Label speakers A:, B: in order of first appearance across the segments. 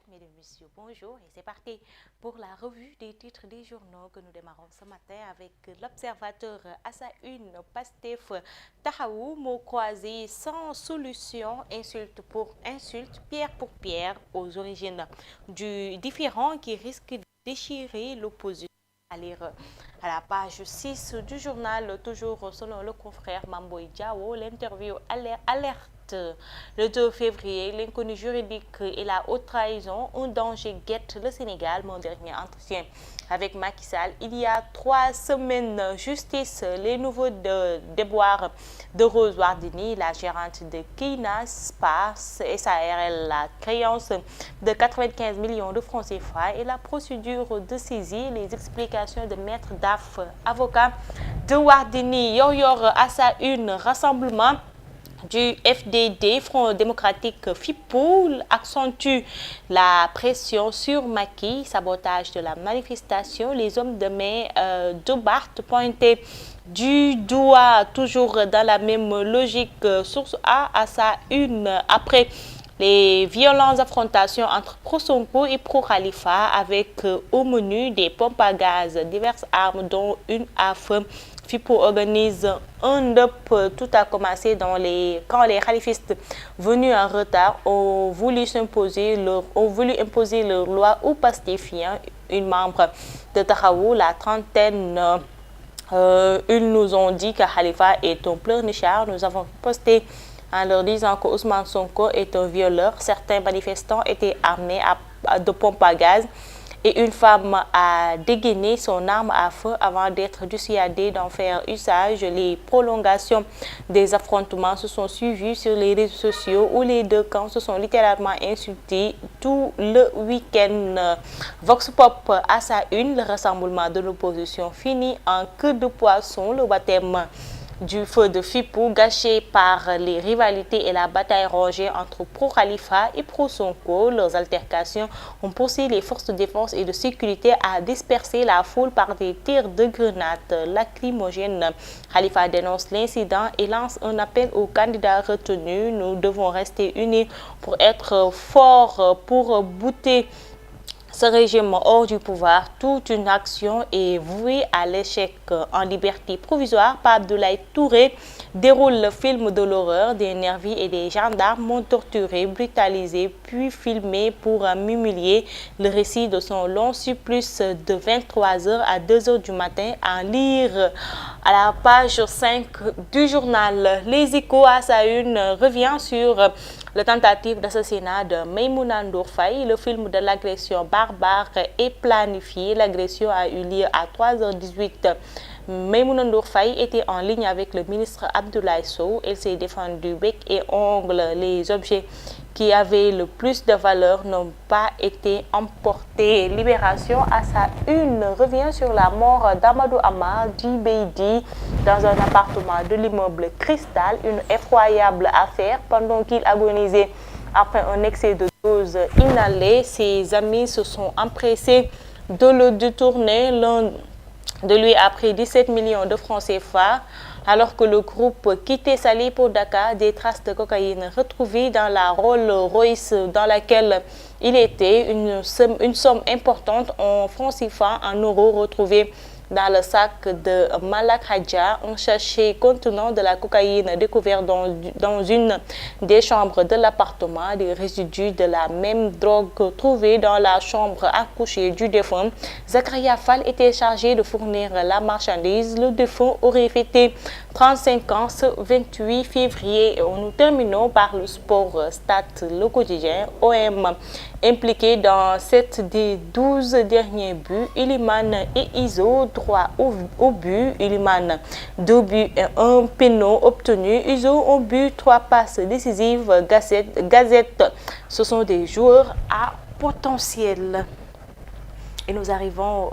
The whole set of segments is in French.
A: mesdames, messieurs, bonjour et c'est parti pour la revue des titres des journaux que nous démarrons ce matin avec l'Observateur à sa une. Pastef Taxawu mots croisés sans solution, insulte pour insulte, pierre pour pierre aux origines du différend qui risque de déchirer l'opposition. À lire à la page 6 du journal, toujours selon le confrère Mamboy Diao, l'interview alerte. Le 2 février, l'inconnu juridique et la haute trahison, un danger guette le Sénégal. Mon dernier entretien avec Macky Sall il y a 3 semaines. Justice, les nouveaux déboires de Rose Wardini, la gérante de Kina Spa SARL, la créance de 95 millions de francs CFA et la procédure de saisie, les explications de Maître Daf, avocat de Wardini. Yor à sa une, rassemblement du FDD, Front démocratique FIPO, accentue la pression sur Macky, sabotage de la manifestation. Les hommes de main de Barth pointés du doigt, toujours dans la même logique. Source A à sa une, après les violentes affrontations entre pro-Sonko et pro-Khalifa avec au menu des pompes à gaz, diverses armes dont une à feu. FIPO organise un up. Tout a commencé quand les khalifistes venus en retard ont voulu imposer leur loi aux pastifiants. Une membre de Taxawu, la trentaine, ils nous ont dit que Khalifa est un pleurnichard. Nous avons posté en leur disant que Ousmane Sonko est un violeur. Certains manifestants étaient armés de pompes à gaz et une femme a dégainé son arme à feu avant d'être dissuadée d'en faire usage. Les prolongations des affrontements se sont suivies sur les réseaux sociaux où les deux camps se sont littéralement insultés tout le week-end. Vox Pop à sa une, le rassemblement de l'opposition finit en queue de poisson. Le baptême du feu de FIPO gâché par les rivalités et la bataille rangée entre pro-Khalifa et pro-Sonko. Leurs altercations ont poussé les forces de défense et de sécurité à disperser la foule par des tirs de grenades lacrymogènes. Khalifa dénonce l'incident et lance un appel aux candidats retenus. Nous devons rester unis pour être forts pour bouter ce régime hors du pouvoir. Toute une action est vouée à l'échec. En liberté provisoire, Pape Abdoulaye Touré déroule le film de l'horreur. Des nervis et des gendarmes m'ont torturé, brutalisé, puis filmé pour m'humilier. Le récit de son long supplice de 23h à 2h du matin à lire à la page 5 du journal. Les Échos à sa une revient sur la tentative d'assassinat de Maïmouna Ndour Faye. Le film de l'agression barbare est planifié. L'agression a eu lieu à 3h18. Maïmouna Ndour Faye était en ligne avec le ministre Abdoulaye Sow. Elle s'est défendue bec et ongle. Les objets qui avaient le plus de valeur n'ont pas été emportés. Libération à sa une revient sur la mort d'Amadou Amar Djibeidi dans un appartement de l'immeuble Cristal. Une effroyable affaire pendant qu'il agonisait après un excès de dose inhalée. Ses amis se sont empressés de le détourner. L'un de lui a pris 17 millions de francs CFA. Alors que le groupe quittait Saly pour Dakar, des traces de cocaïne retrouvées dans la Rolls-Royce dans laquelle il était, une somme importante en francs CFA, en euros retrouvés dans le sac de Malak Hadja, un sachet contenant de la cocaïne découvert dans une des chambres de l'appartement, des résidus de la même drogue trouvés dans la chambre à coucher du défunt. Zakaria Fall était chargé de fournir la marchandise. Le défunt aurait fêté 35 ans ce 28 février. Et nous terminons par le sport. Stade Le Quotidien. OM impliqué dans 7 des 12 derniers buts. Iliman et Iso, droit au but. Iliman, 2 buts et 1 pénal obtenu. Iso, 1 but, 3 passes décisives. Gazette, ce sont des joueurs à potentiel. Et nous arrivons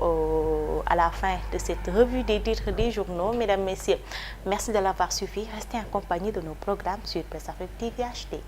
A: à la fin de cette revue des titres des journaux. Mesdames, Messieurs, merci de l'avoir suivi. Restez en compagnie de nos programmes sur Presse Afrique TV HD.